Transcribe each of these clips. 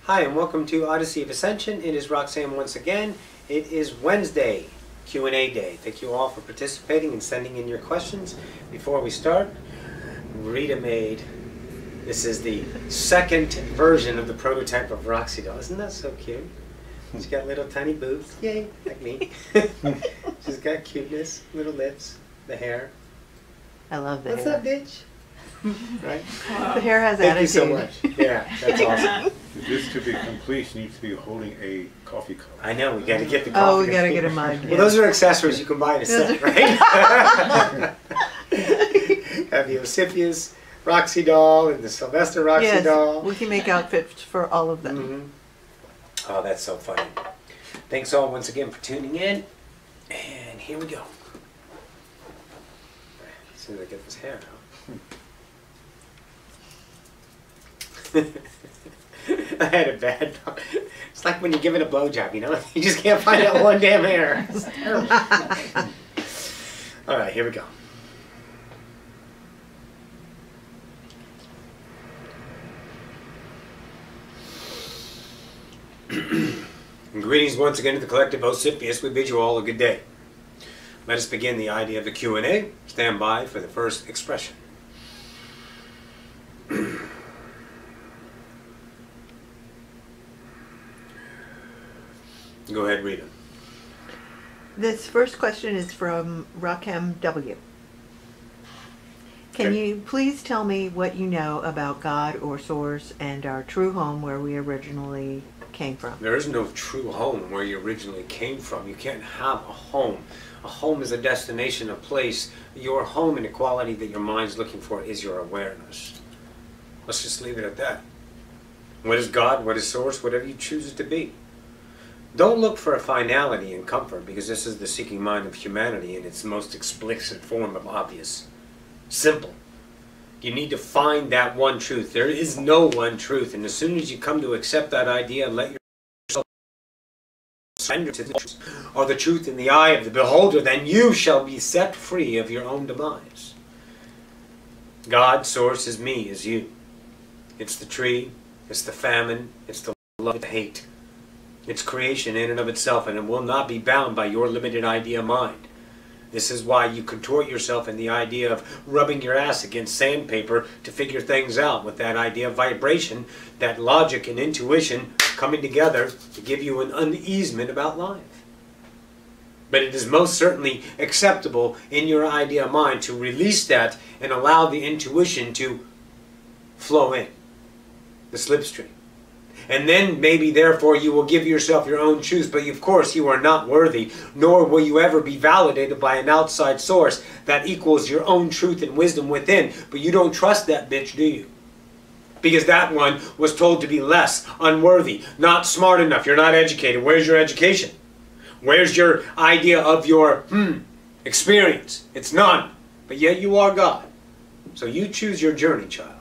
Hi, and welcome to Odyssey of Ascension. It is Roxanne once again. It is Wednesday, Q&A day. Thank you all for participating and sending in your questions. Before we start, Rita made, this is the second version of the prototype of Roxy doll. Isn't that so cute? She's got little tiny boobs, yay, like me. She's got cuteness, little lips, the hair. I love the What's hair. up, bitch? Right? The hair has Thank attitude. you so much. Yeah, that's awesome. This to be complete, she needs to be holding a coffee cup. I know, we got to get the coffee. Oh, we got to get a mug. Well, those are accessories you can buy in a set, right? Have the Ocyphius Roxy doll and the Sylvester Roxy doll. We can make outfits for all of them. Mm-hmm. Oh, that's so funny. Thanks all once again for tuning in. And here we go. As soon as I get this hair out. I had a bad. It's like when you're giving a blowjob, you know? You just can't find that one damn hair. All right, here we go. And greetings once again to the collective Ocyphius. We bid you all a good day. Let us begin the idea of the Q&A. Stand by for the first expression. Go ahead, Rita. This first question is from Roxanne W. Can you please tell me what you know about God or Source and our true home where we originally came from? There is no true home where you originally came from. You can't have a home. A home is a destination, a place. Your home and the quality that your mind's looking for is your awareness. Let's just leave it at that. What is God? What is Source? Whatever you choose it to be. Don't look for a finality and comfort, because this is the seeking mind of humanity in its most explicit form of obvious. Simple. You need to find that one truth. There is no one truth, and as soon as you come to accept that idea, let yourself surrender to the truth, or the truth in the eye of the beholder, then you shall be set free of your own demise. God, Source, is me, is you. It's the tree, it's the famine, it's the love, it's the hate. It's creation in and of itself, and it will not be bound by your limited idea mind. This is why you contort yourself in the idea of rubbing your ass against sandpaper to figure things out, with that idea of vibration, that logic and intuition coming together to give you an uneasement about life. But it is most certainly acceptable in your idea mind to release that and allow the intuition to flow in, the slipstream. And then maybe therefore you will give yourself your own truth, but of course you are not worthy, nor will you ever be validated by an outside source that equals your own truth and wisdom within. But you don't trust that bitch, do you? Because that one was told to be less, unworthy, not smart enough, you're not educated. Where's your education? Where's your idea of your experience? It's none. But yet you are God. So you choose your journey, child.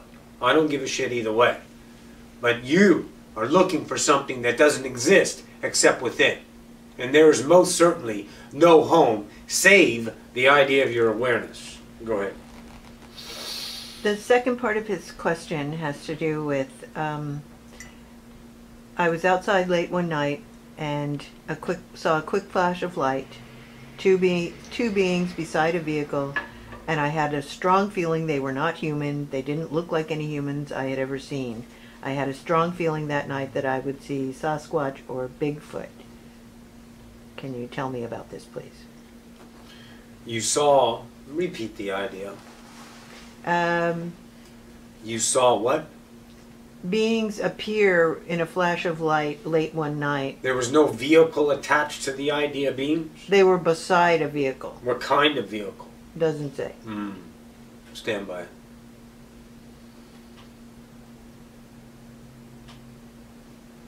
I don't give a shit either way. But you are looking for something that doesn't exist except within. And there is most certainly no home save the idea of your awareness. Go ahead. The second part of his question has to do with, I was outside late one night and saw a quick flash of light, two beings beside a vehicle, and I had a strong feeling they were not human. They didn't look like any humans I had ever seen. I had a strong feeling that night that I would see Sasquatch or Bigfoot. Can you tell me about this, please? You saw, repeat the idea. You saw what? Beings appear in a flash of light late one night. There was no vehicle attached to the idea beings? They were beside a vehicle. What kind of vehicle? Doesn't say. Stand by.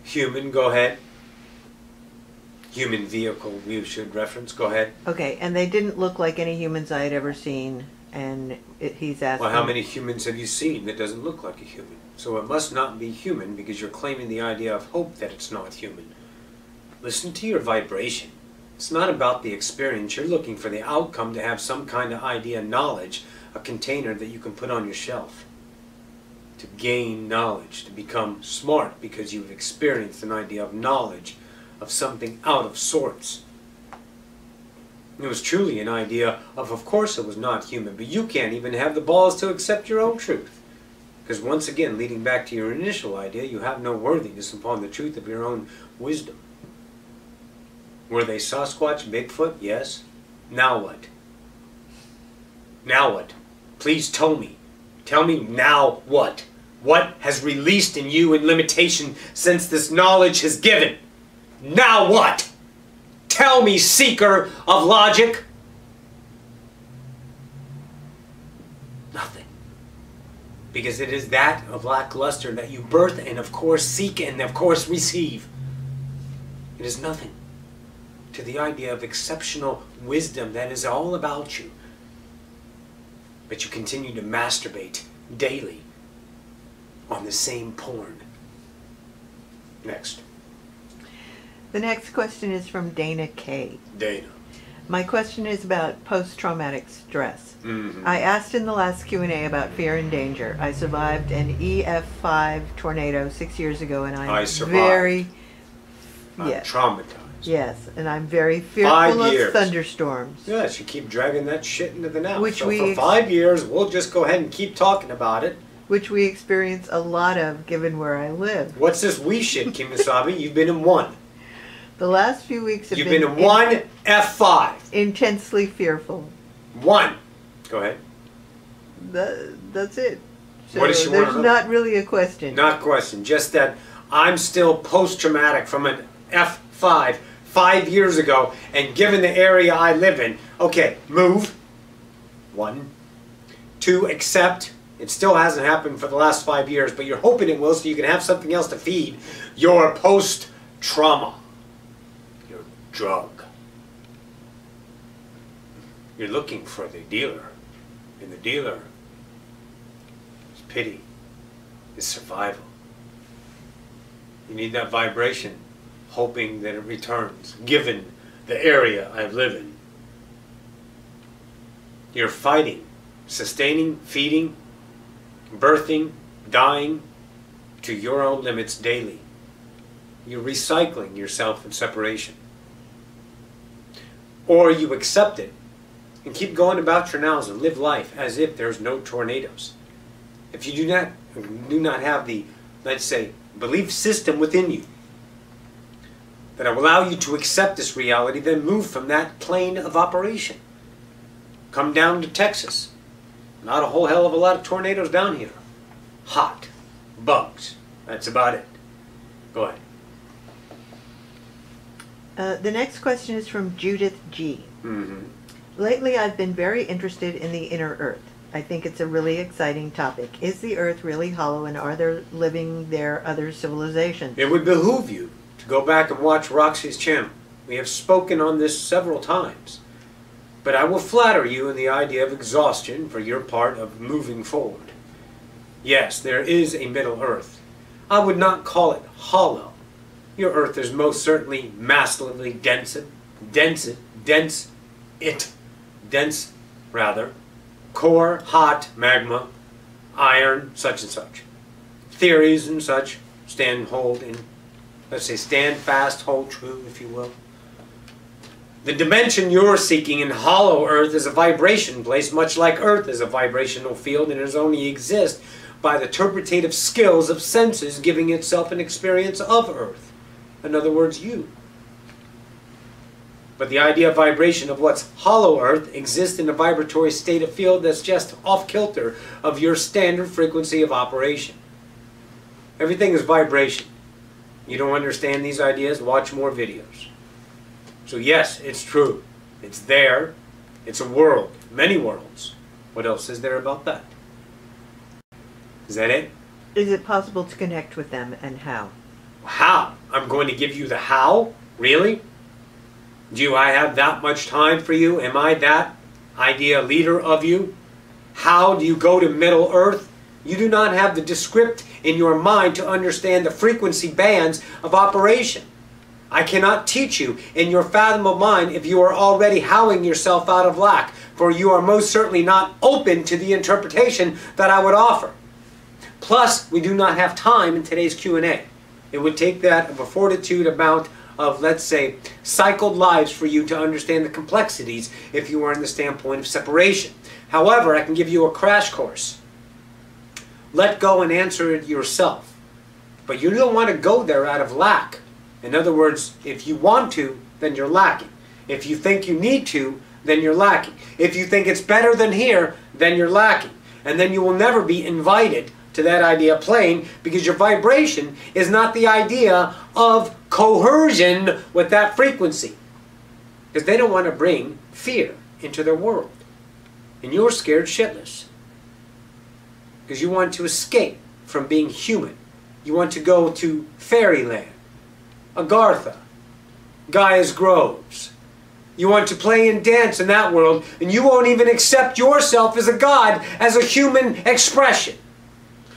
Human, go ahead. Human vehicle we should reference, go ahead. Okay, and they didn't look like any humans I had ever seen, and he's asking... Well, how many humans have you seen that doesn't look like a human? So it must not be human because you're claiming the idea of hope that it's not human. Listen to your vibration. It's not about the experience. You're looking for the outcome to have some kind of idea, knowledge, a container that you can put on your shelf. to gain knowledge, to become smart because you've experienced an idea of knowledge of something out of sorts. It was truly an idea of course it was not human, but you can't even have the balls to accept your own truth. Because once again, leading back to your initial idea, you have no worthiness upon the truth of your own wisdom. Were they Sasquatch, Bigfoot? Yes. Now what? Now what? Please tell me. Tell me now what? What has released in you in limitation since this knowledge has given? Now what? Tell me, seeker of logic. Nothing. Because it is that of lackluster that you birth and of course seek and of course receive. It is nothing to the idea of exceptional wisdom that is all about you. But you continue to masturbate daily on the same porn. Next. The next question is from Dana K. Dana. My question is about post-traumatic stress. Mm-hmm. I asked in the last Q&A about fear and danger. I survived an EF5 tornado 6 years ago, and I'm very traumatized. Yes, and I'm very fearful of thunderstorms. Yes, you keep dragging that shit into the now. Which so for 5 years, we'll just go ahead and keep talking about it. Which we experience a lot of, given where I live. What's this we shit, Kimasabi? You've been in one. The last few weeks have You've been in one F5. Intensely fearful. One. Go ahead. That's it. So What does she want to know? There's not really a question. Not a question. Just that I'm still post-traumatic from an F5 5 years ago, and given the area I live in, okay, move. 1. 2, accept. It still hasn't happened for the last 5 years, but you're hoping it will so you can have something else to feed your post-trauma. Your drug. You're looking for the dealer, and the dealer is pity, is survival. You need that vibration, hoping that it returns, given the area I live in. You're fighting, sustaining, feeding, birthing, dying to your own limits daily. You're recycling yourself in separation. Or you accept it and keep going about your nows and live life as if there's no tornadoes. If you do not have the, let's say, belief system within you that will allow you to accept this reality, then move from that plane of operation. Come down to Texas. Not a whole hell of a lot of tornadoes down here. Hot. Bugs. That's about it. Go ahead. The next question is from Judith G. Mm-hmm. Lately I've been very interested in the inner earth. I think it's a really exciting topic. Is the earth really hollow, and are there living there other civilizations? It would behoove you to go back and watch Roxy's channel. We have spoken on this several times. But I will flatter you in the idea of exhaustion for your part of moving forward. Yes, there is a Middle Earth. I would not call it hollow. Your Earth is most certainly massively dense, core, hot, magma, iron, such and such. Theories and such stand fast, hold true, if you will. The dimension you're seeking in hollow Earth is a vibration place, much like Earth is a vibrational field, and it only exists by the interpretative skills of senses giving itself an experience of Earth. In other words, you. But the idea of vibration of what's hollow Earth exists in a vibratory state of field that's just off-kilter of your standard frequency of operation. Everything is vibration. You don't understand these ideas? Watch more videos. So yes, it's true. It's there. It's a world. Many worlds. What else is there about that? Is that it? Is it possible to connect with them, and how? How? I'm going to give you the how? Really? Do I have that much time for you? Am I that idea leader of you? How do you go to Middle Earth? You do not have the descript in your mind to understand the frequency bands of operation. I cannot teach you in your fathomable mind if you are already howling yourself out of lack, for you are most certainly not open to the interpretation that I would offer. Plus, we do not have time in today's Q&A. It would take that of a fortitude amount of, let's say, cycled lives for you to understand the complexities if you are in the standpoint of separation. However, I can give you a crash course. Let go and answer it yourself. But you don't want to go there out of lack. In other words, if you want to, then you're lacking. If you think you need to, then you're lacking. If you think it's better than here, then you're lacking. And then you will never be invited to that idea plane, because your vibration is not the idea of coercion with that frequency. Because they don't want to bring fear into their world. And you're scared shitless. Because you want to escape from being human. You want to go to fairyland, Agartha, Gaia's Groves. You want to play and dance in that world, and you won't even accept yourself as a god, as a human expression.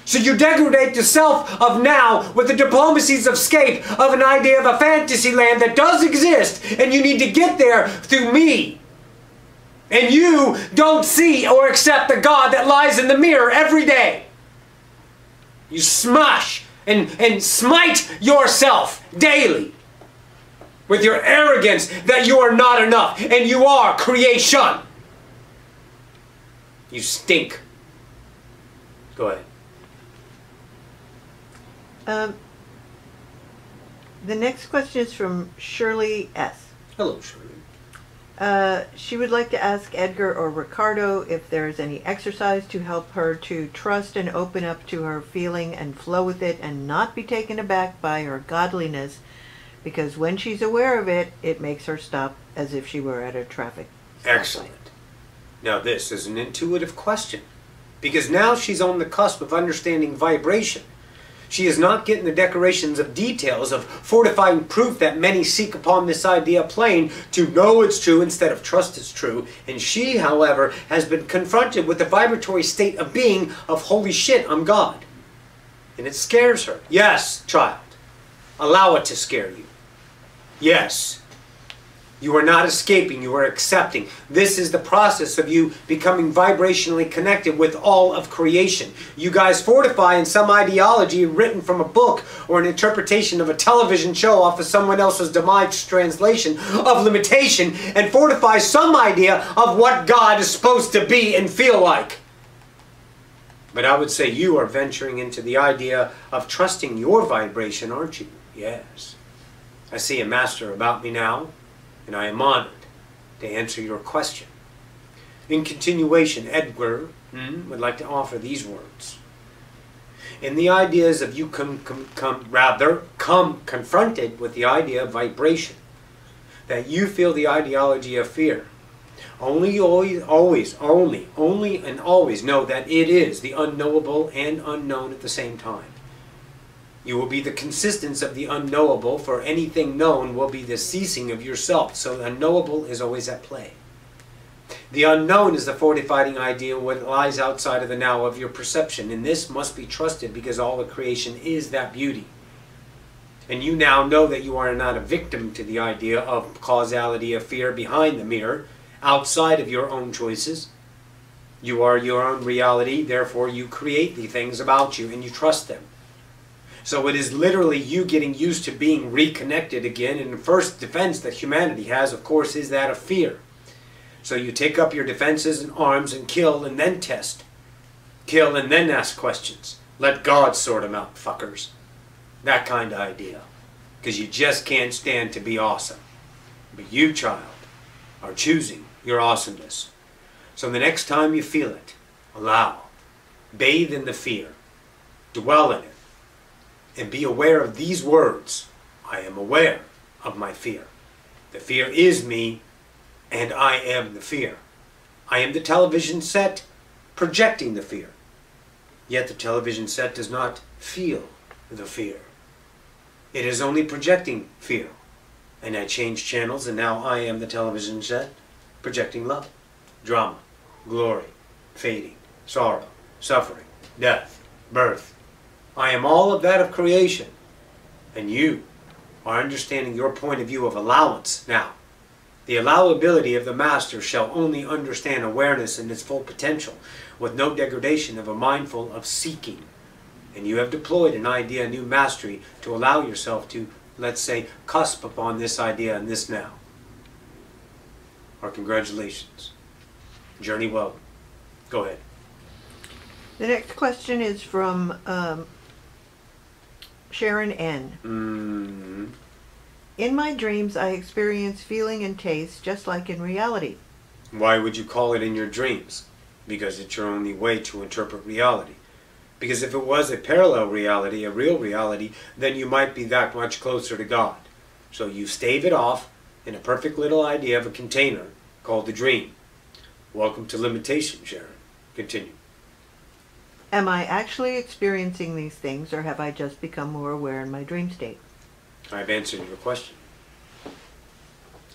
So you degrade the self of now with the diplomacies of escape of an idea of a fantasy land that does exist, and you need to get there through me. And you don't see or accept the God that lies in the mirror every day. You smash and smite yourself daily with your arrogance that you are not enough, and you are creation. You stink. Go ahead. The next question is from Shirley S. Hello, Shirley. She would like to ask Edgar or Ricardo if there's any exercise to help her to trust and open up to her feeling and flow with it and not be taken aback by her godliness, because when she's aware of it, it makes her stop as if she were at a traffic stoplight. Excellent. Now this is an intuitive question, because now she's on the cusp of understanding vibration. She is not getting the decorations of details of fortifying proof that many seek upon this idea plane to know it's true instead of trust it's true. And she, however, has been confronted with the vibratory state of being of holy shit, I'm God. And it scares her. Yes, child. Allow it to scare you. Yes. You are not escaping, you are accepting. This is the process of you becoming vibrationally connected with all of creation. You guys fortify in some ideology written from a book or an interpretation of a television show off of someone else's demise translation of limitation, and fortify some idea of what God is supposed to be and feel like. But I would say you are venturing into the idea of trusting your vibration, aren't you? Yes. I see a master about me now, and I am honored to answer your question. In continuation, Edgar would like to offer these words. In the ideas of you come confronted with the idea of vibration, that you feel the ideology of fear, only and always know that it is the unknowable and unknown at the same time. You will be the consistence of the unknowable, for anything known will be the ceasing of yourself. So the unknowable is always at play. The unknown is the fortifying idea what lies outside of the now of your perception. And this must be trusted because all of creation is that beauty. And you now know that you are not a victim to the idea of causality of fear behind the mirror, outside of your own choices. You are your own reality, therefore you create the things about you and you trust them. So it is literally you getting used to being reconnected again, and the first defense that humanity has, of course, is that of fear. So you take up your defenses and arms and kill and then test. Kill and then ask questions. Let God sort them out, fuckers. That kind of idea. Because you just can't stand to be awesome. But you, child, are choosing your awesomeness. So the next time you feel it, allow. Bathe in the fear. Dwell in it. And be aware of these words. I am aware of my fear. The fear is me, and I am the fear. I am the television set projecting the fear. Yet the television set does not feel the fear. It is only projecting fear. And I change channels, and now I am the television set projecting love, drama, glory, fading, sorrow, suffering, death, birth. I am all of that of creation, and you are understanding your point of view of allowance now. The allowability of the master shall only understand awareness in its full potential, with no degradation of a mindful of seeking, And you have deployed an idea, a new mastery, to allow yourself to, let's say, cusp upon this idea and this now. Our congratulations. Journey well. Go ahead. The next question is from Sharon N. In my dreams, I experience feeling and taste just like in reality. Why would you call it in your dreams? Because it's your only way to interpret reality. Because if it was a parallel reality, a real reality, then you might be that much closer to God. So you stave it off in a perfect little idea of a container called the dream. Welcome to limitation, Sharon. Continue. Am I actually experiencing these things, or have I just become more aware in my dream state? I've answered your question.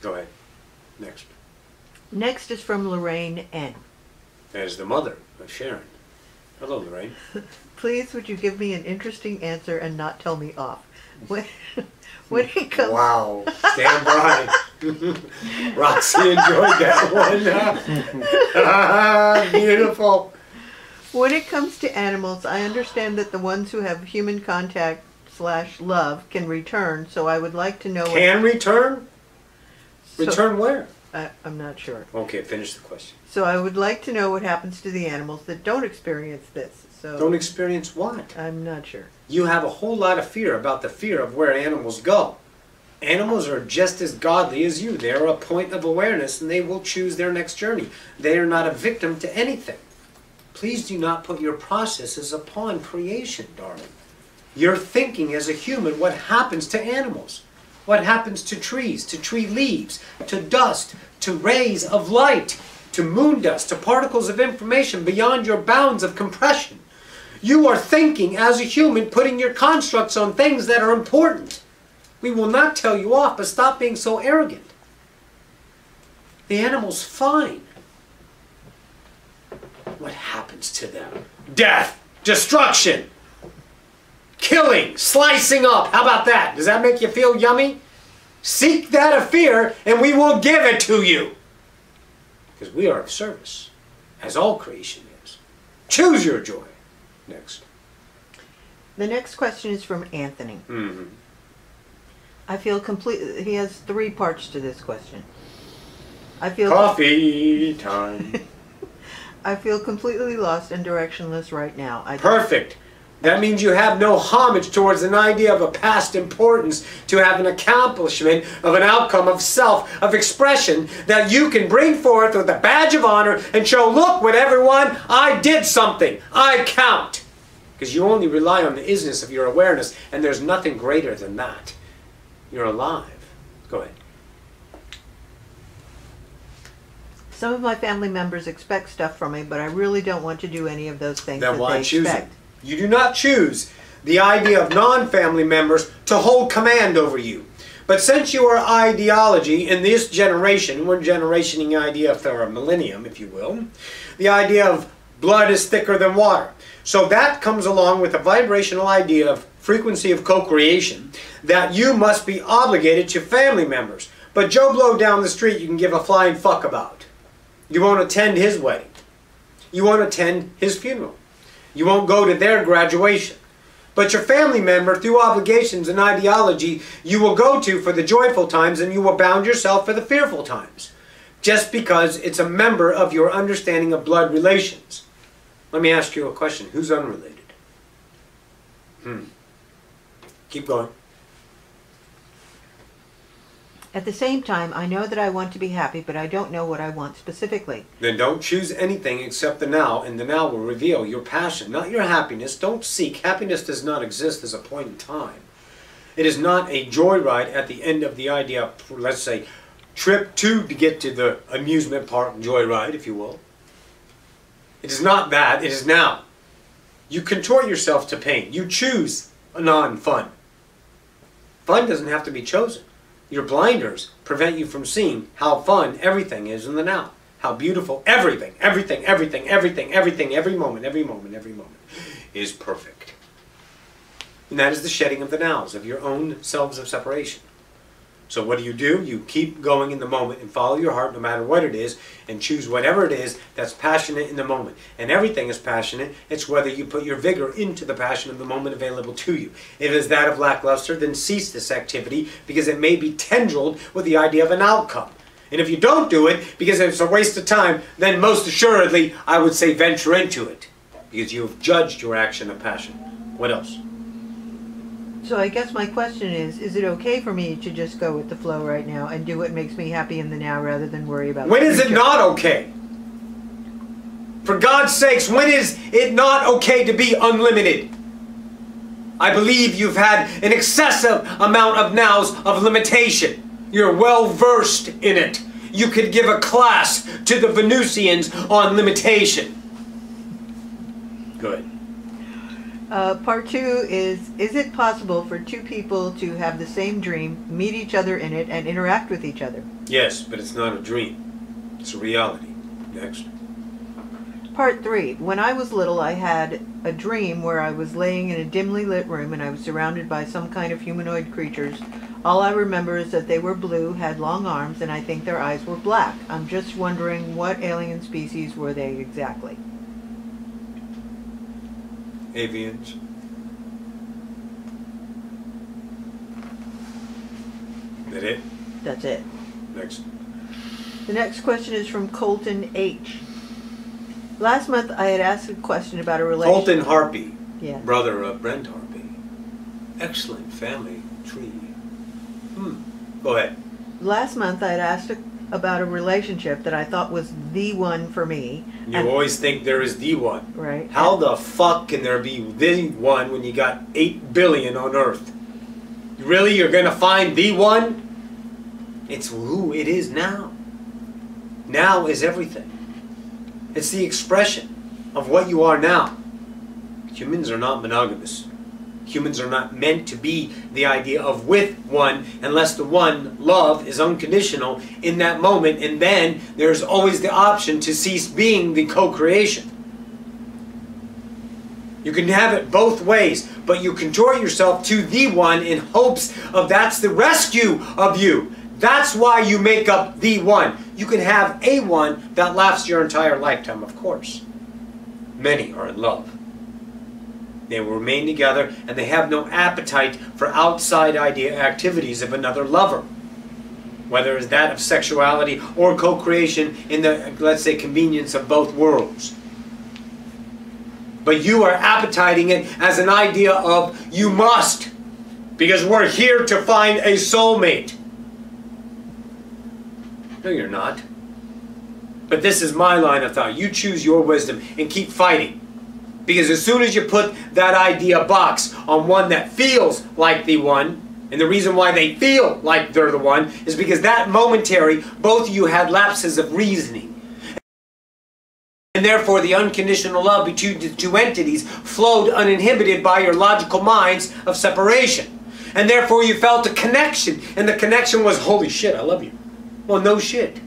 Go ahead. Next. Next is from Lorraine N. That is the mother of Sharon. Hello, Lorraine. Please, would you give me an interesting answer and not tell me off? When it comes... Wow. Stand by. Roxy enjoyed that one. Beautiful. When it comes to animals, I understand that the ones who have human contact / love can return, so I would like to know... Can return? Return where? I'm not sure. Okay, finish the question. So I would like to know what happens to the animals that don't experience this. So Don't experience what? I'm not sure. You have a whole lot of fear about the fear of where animals go. Animals are just as godly as you. They are a point of awareness, and they will choose their next journey. They are not a victim to anything. Please do not put your processes upon creation, darling. You're thinking as a human what happens to animals. What happens to trees, to tree leaves, to dust, to rays of light, to moon dust, to particles of information beyond your bounds of compression. You are thinking as a human, putting your constructs on things that are important. We will not tell you off, but stop being so arrogant. The animal's fine. What happens to them? Death, destruction, killing, slicing up. How about that? Does that make you feel yummy? Seek that of fear, and we will give it to you. Because we are of service, as all creation is. Choose your joy. Next. The next question is from Anthony. I feel complete. He has 3 parts to this question. I feel coffee time. I feel completely lost and directionless right now. Perfect. That means you have no homage towards an idea of a past importance to have an accomplishment of an outcome of self, of expression that you can bring forth with a badge of honor and show, look with everyone, I did something. I count. Because you only rely on the isness of your awareness, and there's nothing greater than that. You're alive. Go ahead. Some of my family members expect stuff from me, but I really don't want to do any of those things Then that why they choose expect. it? You do not choose the idea of non-family members to hold command over you. But since you are ideology in this generation, we're generationing the idea for a millennium, if you will, the idea of blood is thicker than water. So that comes along with a vibrational idea of frequency of co-creation that you must be obligated to family members. But Joe Blow down the street you can give a flying fuck about. You won't attend his wedding. You won't attend his funeral. You won't go to their graduation. But your family member, through obligations and ideology, you will go to for the joyful times, and you will bound yourself for the fearful times. Just because it's a member of your understanding of blood relations. Let me ask you a question. Who's unrelated? Keep going. At the same time, I know that I want to be happy, but I don't know what I want specifically. Then don't choose anything except the now, and the now will reveal your passion, not your happiness. Don't seek. Happiness does not exist as a point in time. It is not a joyride at the end of the idea, let's say, trip 2 to get to the amusement park joyride, if you will. It is not that. It is now. You contort yourself to pain. You choose a non-fun. Fun doesn't have to be chosen. Your blinders prevent you from seeing how fun everything is in the now. How beautiful everything, every moment is perfect. And that is the shedding of the nows, of your own selves of separation. So what do? You keep going in the moment and follow your heart no matter what it is, and choose whatever it is that's passionate in the moment. And everything is passionate. It's whether you put your vigor into the passion of the moment available to you. If it is that of lackluster, then cease this activity because it may be tendrilled with the idea of an outcome. And if you don't do it because it's a waste of time, then most assuredly I would say venture into it because you have judged your action of passion. What else? So I guess my question is it okay for me to just go with the flow right now and do what makes me happy in the now rather than worry about When the is it future? not okay? For God's sakes, when is it not okay to be unlimited? I believe you've had an excessive amount of nows of limitation. You're well versed in it. You could give a class to the Venusians on limitation. Good. Part 2 is it possible for two people to have the same dream, meet each other in it, and interact with each other? Yes, but it's not a dream. It's a reality. Next. Part 3. When I was little, I had a dream where I was laying in a dimly lit room and I was surrounded by some kind of humanoid creatures. All I remember is that they were blue, had long arms, and I think their eyes were black. I'm just wondering what alien species were they exactly? Avians. That it? That's it. Next. The next question is from Colton H. Last month I had asked a question about a relationship. Colton Harpy. Yeah. Brother of Brent Harpy. Excellent family tree. Go ahead. Last month I had asked about a relationship that I thought was the one for me. You always think there is the one. Right. How the fuck can there be the one when you got 8 billion on Earth? Really, you're gonna find the one? It's who it is now. Now is everything. It's the expression of what you are now. Humans are not monogamous. Humans are not meant to be the idea of with one unless the one, love, is unconditional in that moment, and then there's always the option to cease being the co-creation. You can have it both ways, but you contort yourself to the one in hopes of that's the rescue of you. That's why you make up the one. You can have a one that lasts your entire lifetime, of course. Many are in love. They will remain together and they have no appetite for outside idea activities of another lover. Whether it's that of sexuality or co-creation in the, let's say, convenience of both worlds. But you are appetiting it as an idea of you must, because we're here to find a soulmate. No, you're not. But this is my line of thought. You choose your wisdom and keep fighting. Because as soon as you put that idea box on one that feels like the one, and the reason why they feel like they're the one is because that momentary, both of you had lapses of reasoning. And therefore the unconditional love between the two entities flowed uninhibited by your logical minds of separation. And therefore you felt a connection. And the connection was, holy shit, I love you. Well, no shit.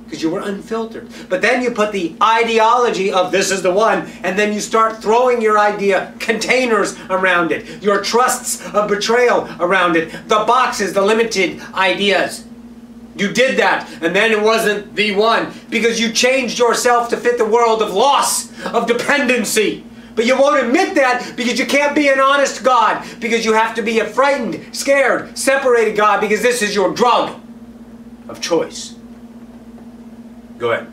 Because you were unfiltered. But then you put the ideology of this is the one, and then you start throwing your idea containers around it. Your trusts of betrayal around it. The boxes, the limited ideas. You did that, and then it wasn't the one. Because you changed yourself to fit the world of loss, of dependency. But you won't admit that because you can't be an honest God. Because you have to be a frightened, scared, separated God because this is your drug of choice. Go ahead.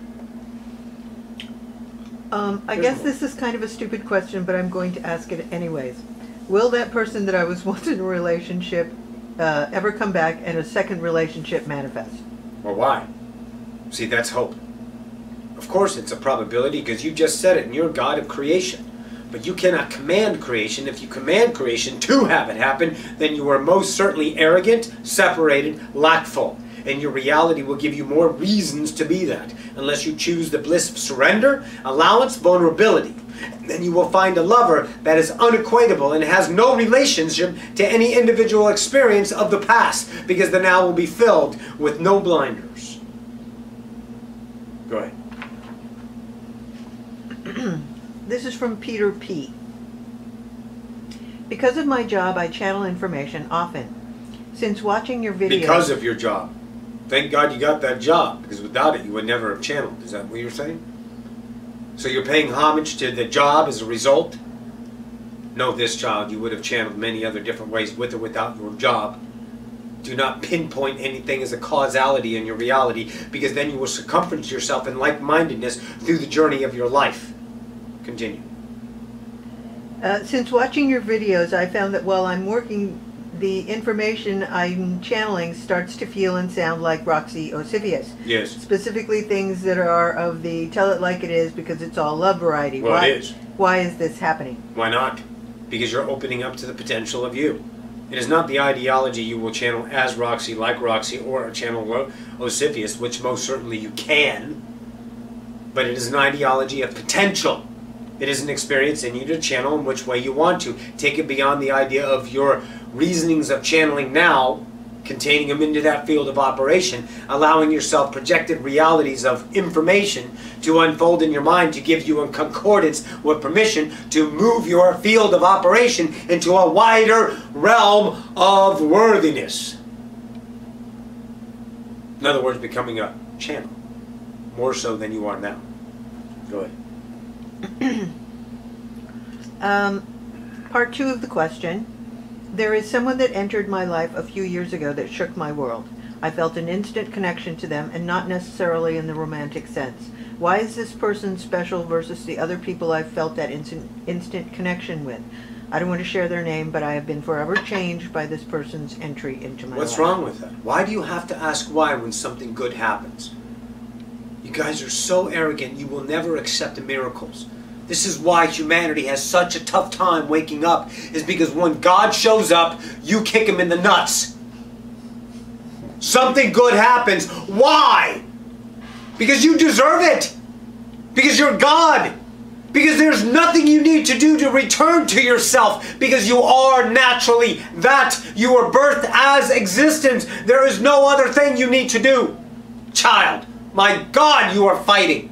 I guess this is kind of a stupid question, but I'm going to ask it anyways. Will that person that I was once in a relationship ever come back and a second relationship manifest? Well, why? See, that's hope. Of course it's a probability because you just said it and you're God of creation. But you cannot command creation. If you command creation to have it happen, then you are most certainly arrogant, separated, lackful. And your reality will give you more reasons to be that, unless you choose the bliss of surrender, allowance, vulnerability. And then you will find a lover that is unequatable and has no relationship to any individual experience of the past, because the now will be filled with no blinders. Go ahead. This is from Peter P. Because of my job, I channel information often. Since watching your videos... Because of your job. Thank God you got that job, because without it you would never have channeled. Is that what you're saying? So you're paying homage to the job as a result? Know this, child, you would have channeled many other different ways with or without your job. Do not pinpoint anything as a causality in your reality, because then you will circumference yourself in like-mindedness through the journey of your life. Continue. Since watching your videos, I found that while I'm working, the information I'm channeling starts to feel and sound like Roxy Ocyphius. Yes. Specifically things that are of the tell it like it is because it's all love variety. Well, why, it is. Why is this happening? Why not? Because you're opening up to the potential of you. It is not the ideology you will channel as Roxy, like Roxy, or channel Ocyphius, which most certainly you can, but it is an ideology of potential. It is an experience in you to channel in which way you want to. Take it beyond the idea of your reasonings of channeling now, containing them into that field of operation, allowing yourself projected realities of information to unfold in your mind to give you in concordance with permission to move your field of operation into a wider realm of worthiness. In other words, becoming a channel, more so than you are now. Go ahead. Part 2 of the question. There is someone that entered my life a few years ago that shook my world. I felt an instant connection to them, and not necessarily in the romantic sense. Why is this person special versus the other people I've felt that instant connection with? I don't want to share their name, but I have been forever changed by this person's entry into my life. What's wrong with that? Why do you have to ask why when something good happens? You guys are so arrogant, you will never accept the miracles. This is why humanity has such a tough time waking up, is because when God shows up, you kick him in the nuts. Something good happens. Why? Because you deserve it. Because you're God. Because there's nothing you need to do to return to yourself. Because you are naturally that. You were birthed as existence. There is no other thing you need to do. Child, my God, you are fighting.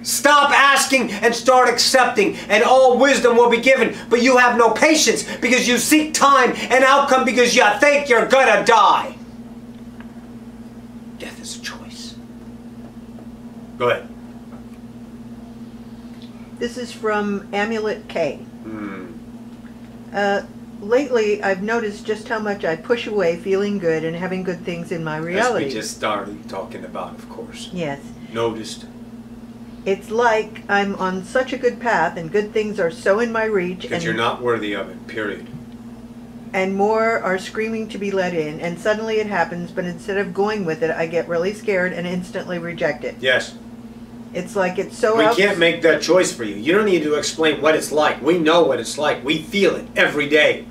Stop asking and start accepting, and all wisdom will be given. But you have no patience because you seek time and outcome because you think you're gonna die. Death is a choice. Go ahead. This is from Amulet K. Lately, I've noticed just how much I push away feeling good and having good things in my reality. As we just started talking about, of course. Yes. Noticed. It's like I'm on such a good path and good things are so in my reach. Because you're not worthy of it, period. And more are screaming to be let in, and suddenly it happens, but instead of going with it, I get really scared and instantly reject it. Yes. It's like it's so We can't make that choice for you. You don't need to explain what it's like. We know what it's like. We feel it every day.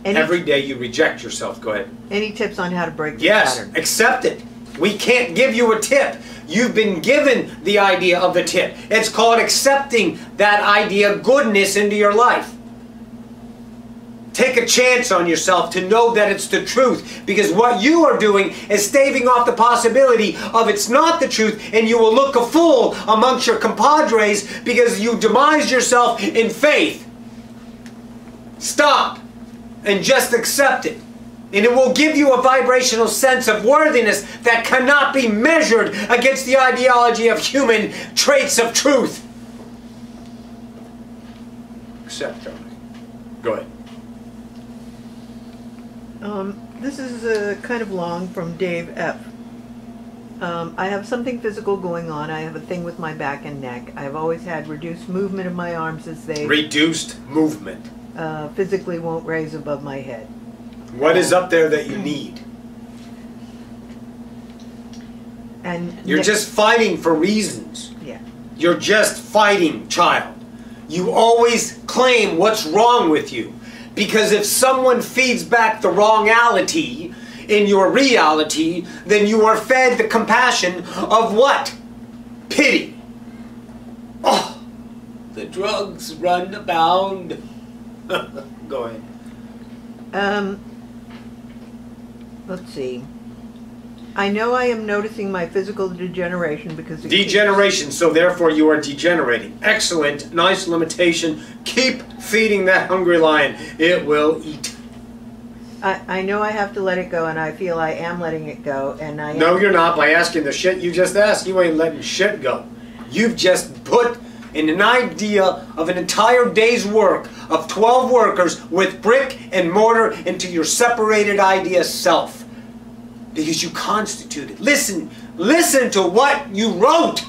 Every day you reject yourself. Go ahead. Any tips on how to break this pattern? Yes, accept it. We can't give you a tip. You've been given the idea of the tip. It's called accepting that idea, goodness, into your life. Take a chance on yourself to know that it's the truth, because what you are doing is staving off the possibility of it's not the truth, and you will look a fool amongst your compadres because you demise yourself in faith. Stop and just accept it. And it will give you a vibrational sense of worthiness that cannot be measured against the ideology of human traits of truth. Accept, darling. Go ahead. This is kind of long from Dave F. I have something physical going on. I have a thing with my back and neck. I have always had reduced movement of my arms as they... Reduced movement. Physically won't raise above my head. What is up there that you need? And you're just fighting for reasons. Yeah. You're just fighting, child. You always claim what's wrong with you. Because if someone feeds back the wrongality in your reality, then you are fed the compassion of what? Pity. Oh, the drugs run abound. Go ahead. Let's see. I know I am noticing my physical degeneration because... Degeneration, so therefore you are degenerating. Excellent, nice limitation. Keep feeding that hungry lion. It will eat. I know I have to let it go, and I feel I am letting it go, and I No, you're not. By asking the shit you just asked, you ain't letting shit go. You've just put in an idea of an entire day's work of 12 workers with brick and mortar into your separated idea self. Because you constituted. Listen to what you wrote.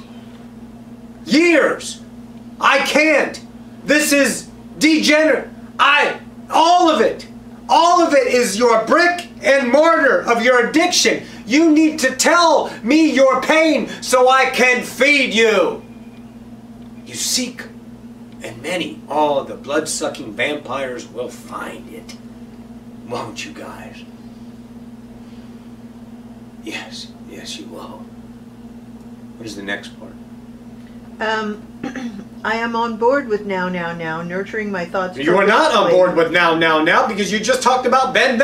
Years. I can't. This is degenerate. All of it is your brick and mortar of your addiction. You need to tell me your pain so I can feed you. You seek, and many, all the blood-sucking vampires will find it. Won't you guys? Yes, you will. What is the next part? I am on board with now, nurturing my thoughts. You are not on board with now, because you just talked about then.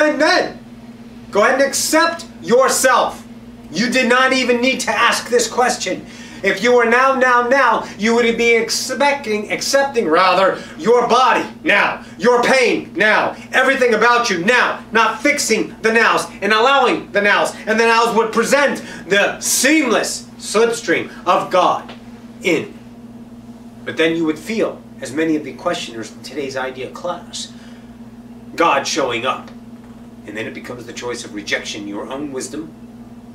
Go ahead and accept yourself. You did not even need to ask this question. If you were now, you would be accepting your body now, your pain now, everything about you now, not fixing the nows and allowing the nows, and the nows would present the seamless slipstream of God in. But then you would feel, as many of the questioners in today's idea class, God showing up. And then it becomes the choice of rejection, your own wisdom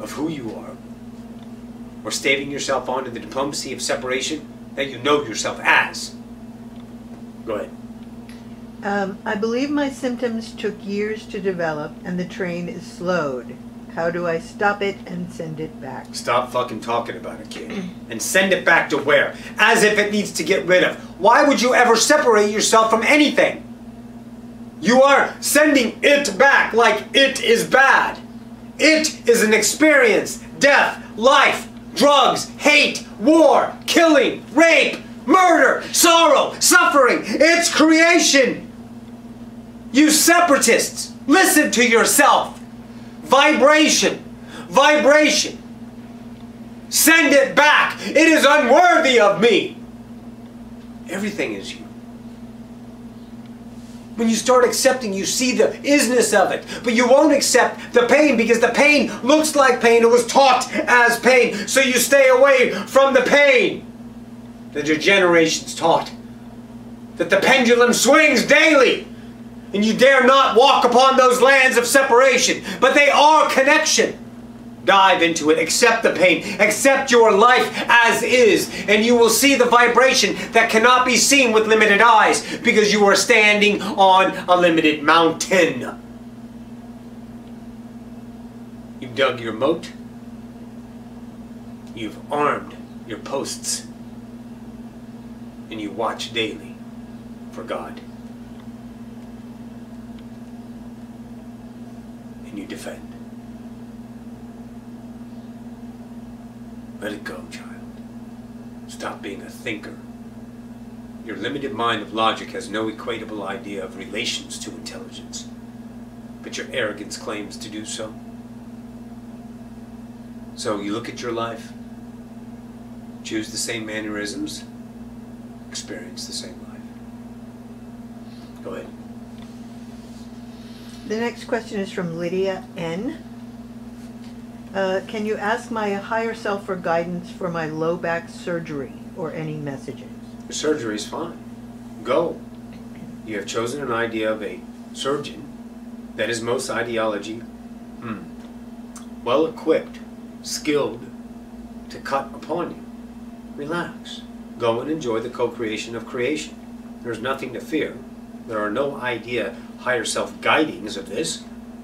of who you are, or staving yourself on to the diplomacy of separation that you know yourself as. Go ahead. I believe my symptoms took years to develop, and the train is slowed. How do I stop it and send it back? Stop fucking talking about it, kid. And send it back to where? As if it needs to get rid of. Why would you ever separate yourself from anything? You are sending it back like it is bad. It is an experience. Death, life, drugs, hate, war, killing, rape, murder, sorrow, suffering. It's creation. You separatists, listen to yourself. Vibration. Send it back. It is unworthy of me. Everything is you. When you start accepting, you see the isness of it. But you won't accept the pain because the pain looks like pain. It was taught as pain. So you stay away from the pain that your generations taught. That the pendulum swings daily. And you dare not walk upon those lands of separation. But they are connection. Dive into it. Accept the pain. Accept your life as is. And you will see the vibration that cannot be seen with limited eyes. Because you are standing on a limited mountain. You've dug your moat. You've armed your posts. And you watch daily for God. And you defend. Let it go, child. Stop being a thinker. Your limited mind of logic has no equatable idea of relations to intelligence. But your arrogance claims to do so. So you look at your life, choose the same mannerisms, experience the same life. Go ahead. The next question is from Lydia N. Can you ask my higher self for guidance for my low back surgery or any messages? The surgery is fine. Go. You have chosen an idea of a surgeon that is most ideology well equipped, skilled to cut upon you. Relax. Go and enjoy the co-creation of creation. There's nothing to fear. There are no idea higher self guidings of this.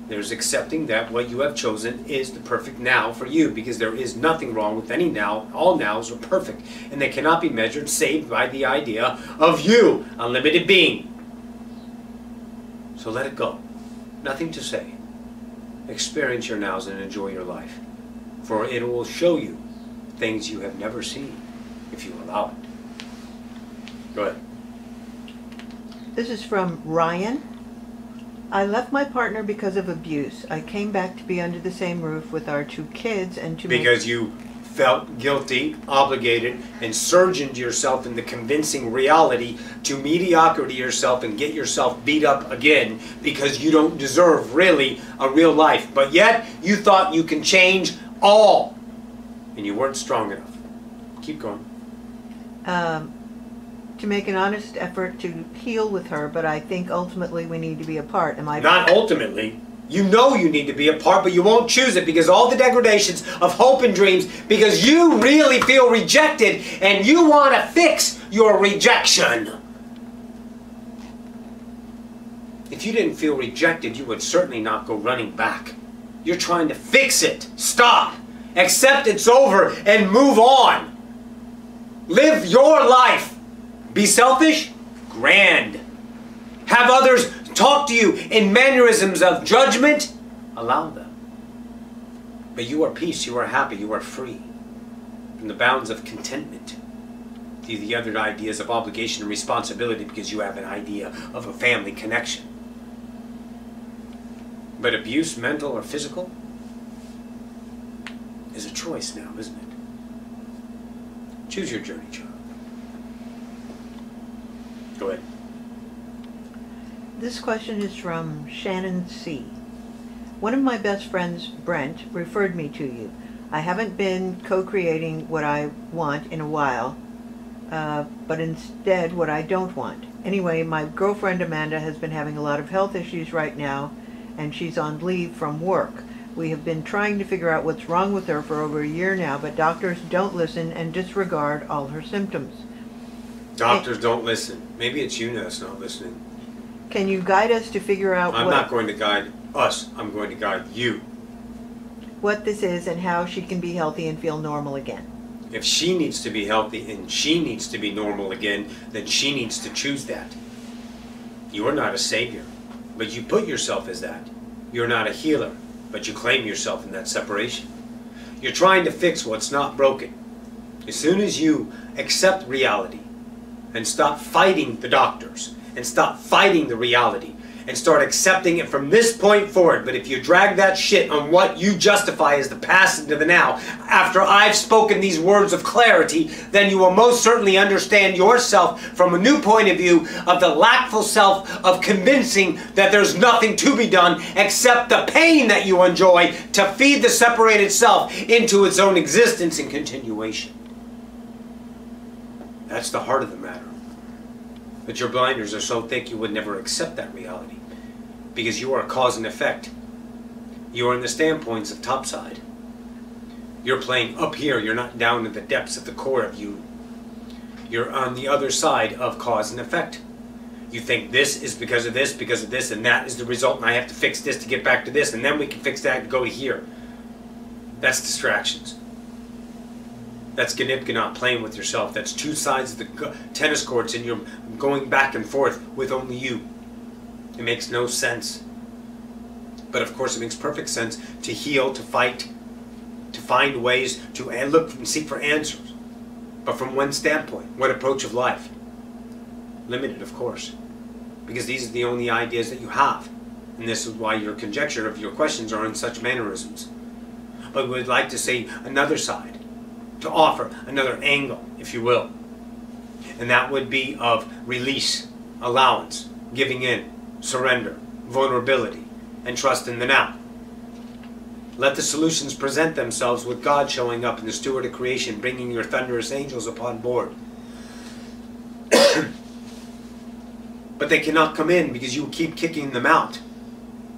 There's accepting that what you have chosen is the perfect now for you, because there is nothing wrong with any now. All nows are perfect, and they cannot be measured save by the idea of you, unlimited being. So let it go. Nothing to say. Experience your nows and enjoy your life, for it will show you things you have never seen if you allow it. Go ahead. This is from Ryan. I left my partner because of abuse. I came back to be under the same roof with our 2 kids and to Because you felt guilty, obligated, and surgeoned yourself into convincing reality to mediocrity yourself and get yourself beat up again because you don't deserve really a real life. But yet you thought you can change all, and you weren't strong enough. Keep going. To make an honest effort to heal with her, but I think ultimately we need to be apart. Am I? Not ultimately. You know you need to be apart, but you won't choose it because all the degradations of hope and dreams, because you really feel rejected and you want to fix your rejection. If you didn't feel rejected, you would certainly not go running back. You're trying to fix it. Stop. Accept it's over and move on. Live your life. Be selfish? Grand. Have others talk to you in mannerisms of judgment? Allow them. But you are peace, you are happy, you are free from the bounds of contentment to the other ideas of obligation and responsibility because you have an idea of a family connection. But abuse, mental or physical, is a choice now, isn't it? Choose your journey, child. Go ahead. This question is from Shannon C. One of my best friends, Brent, referred me to you. I haven't been co-creating what I want in a while, but instead what I don't want. Anyway, my girlfriend Amanda has been having a lot of health issues right now, and she's on leave from work. We have been trying to figure out what's wrong with her for over a year now, but doctors don't listen and disregard all her symptoms. Doctors don't listen. Maybe it's you that's not listening. Can you guide us to figure out I'm not going to guide us. I'm going to guide you. What this is and how she can be healthy and feel normal again? If she needs to be healthy and she needs to be normal again, then she needs to choose that. You are not a savior, but you put yourself as that. You're not a healer, but you claim yourself in that separation. You're trying to fix what's not broken. As soon as you accept reality and stop fighting the doctors and stop fighting the reality and start accepting it from this point forward. But if you drag that shit on what you justify as the past into the now, after I've spoken these words of clarity, then you will most certainly understand yourself from a new point of view of the lackful self of convincing that there's nothing to be done except the pain that you enjoy to feed the separated self into its own existence and continuation. That's the heart of the matter. But your blinders are so thick you would never accept that reality. Because you are cause and effect. You are in the standpoints of topside. You're playing up here. You're not down in the depths of the core of you. You're on the other side of cause and effect. You think this is because of this, and that is the result, and I have to fix this to get back to this, and then we can fix that and go to here. That's distractions. That's Ganip-Ganop, playing with yourself. That's two sides of the tennis courts and you're going back and forth with only you. It makes no sense. But of course it makes perfect sense to heal, to fight, to find ways to look and seek for answers. But from one standpoint, what approach of life? Limited, of course. Because these are the only ideas that you have. And this is why your conjecture of your questions are in such mannerisms. But we would like to see another side. To offer another angle, if you will. And that would be of release, allowance, giving in, surrender, vulnerability, and trust in the now. Let the solutions present themselves with God showing up in the steward of creation, bringing your thunderous angels upon board. But they cannot come in because you keep kicking them out.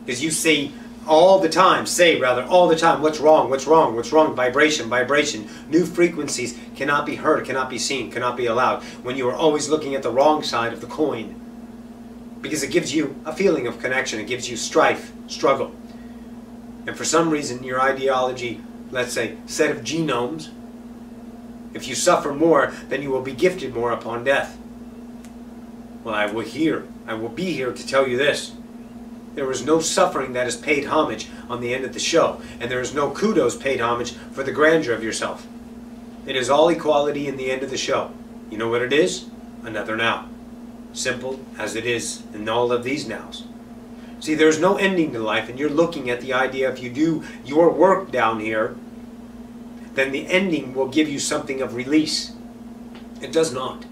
Because you say all the time, what's wrong, what's wrong, what's wrong, vibration, vibration. New frequencies cannot be heard, cannot be seen, cannot be allowed when you are always looking at the wrong side of the coin. Because it gives you a feeling of connection, it gives you strife, struggle. And for some reason your ideology, let's say, set of genomes, if you suffer more, then you will be gifted more upon death. Well, I will be here to tell you this. There is no suffering that is paid homage on the end of the show, and there is no kudos paid homage for the grandeur of yourself. It is all equality in the end of the show. You know what it is? Another now. Simple as it is in all of these nows. See, there's no ending to life, and you're looking at the idea if you do your work down here, then the ending will give you something of release. It does not.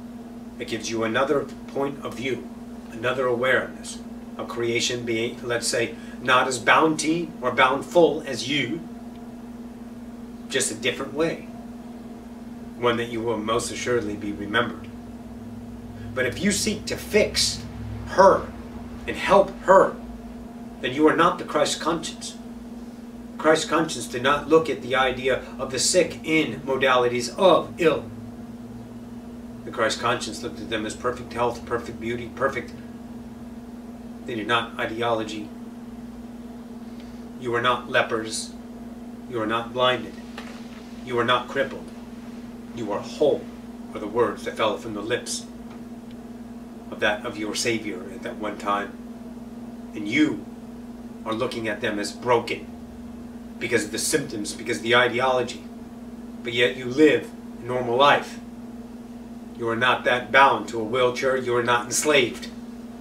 It gives you another point of view, another awareness of creation being, let's say, not as bounty or bountiful as you, just a different way. One that you will most assuredly be remembered. But if you seek to fix her and help her, then you are not the Christ conscience. Christ conscience did not look at the idea of the sick in modalities of ill. The Christ conscience looked at them as perfect health, perfect beauty, perfect. They did not ideology. You are not lepers. You are not blinded. You are not crippled. You are whole, are the words that fell from the lips of your Savior at that one time. And you are looking at them as broken because of the symptoms, because of the ideology. But yet you live a normal life. You are not that bound to a wheelchair. You are not enslaved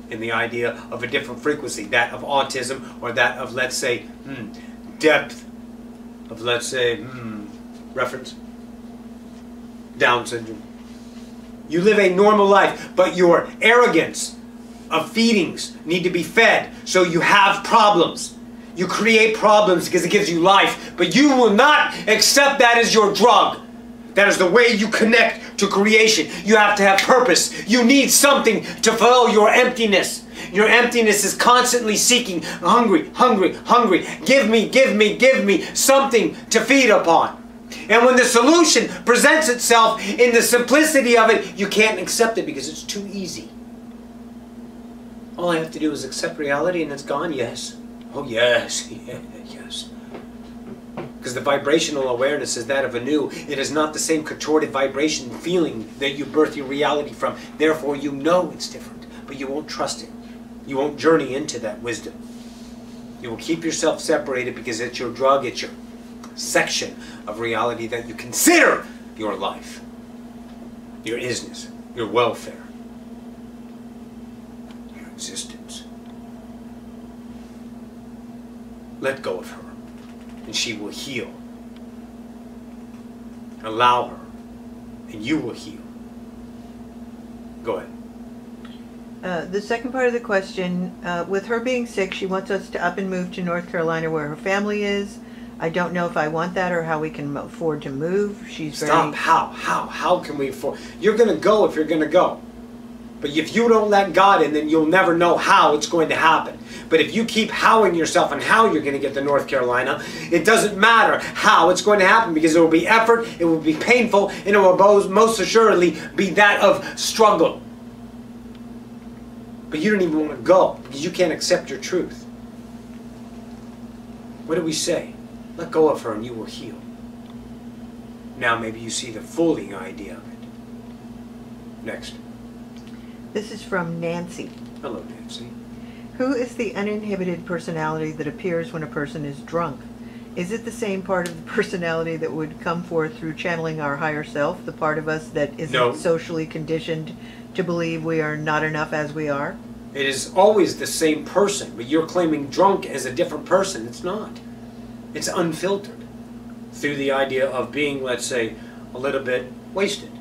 in the idea of a different frequency, that of autism or that of, let's say, depth of, let's say, reference, Down syndrome. You live a normal life, but your arrogance of feedings need to be fed, so you have problems. You create problems because it gives you life, but you will not accept that as your drug. That is the way you connect to creation. You have to have purpose. You need something to fill your emptiness. Your emptiness is constantly seeking, hungry, hungry, hungry. Give me, give me, give me something to feed upon. And when the solution presents itself in the simplicity of it, you can't accept it because it's too easy. All I have to do is accept reality and it's gone. Yes. Oh yes, yes. Because the vibrational awareness is that of a new. It is not the same contorted vibration feeling that you birth your reality from. Therefore you know it's different, but you won't trust it. You won't journey into that wisdom. You will keep yourself separated because it's your drug, it's your section of reality that you consider your life, your isness, your welfare, your existence. Let go of her, and she will heal. Allow her, and you will heal. Go ahead. The second part of the question, with her being sick, she wants us to up and move to North Carolina where her family is. I don't know if I want that or how we can afford to move. She's Stop. very... How can we afford? You're going to go if you're going to go. But if you don't let God in, then you'll never know how it's going to happen. But if you keep howing yourself on how you're going to get to North Carolina, it doesn't matter how it's going to happen because it will be effort, it will be painful, and it will most assuredly be that of struggle. But you don't even want to go because you can't accept your truth. What do we say? Let go of her and you will heal. Now maybe you see the fully idea of it. Next. This is from Nancy. Hello, Nancy. Who is the uninhibited personality that appears when a person is drunk? Is it the same part of the personality that would come forth through channeling our higher self, the part of us that isn't socially conditioned to believe we are not enough as we are? It is always the same person, but you're claiming drunk as a different person. It's not. It's unfiltered through the idea of being, let's say, a little bit wasted.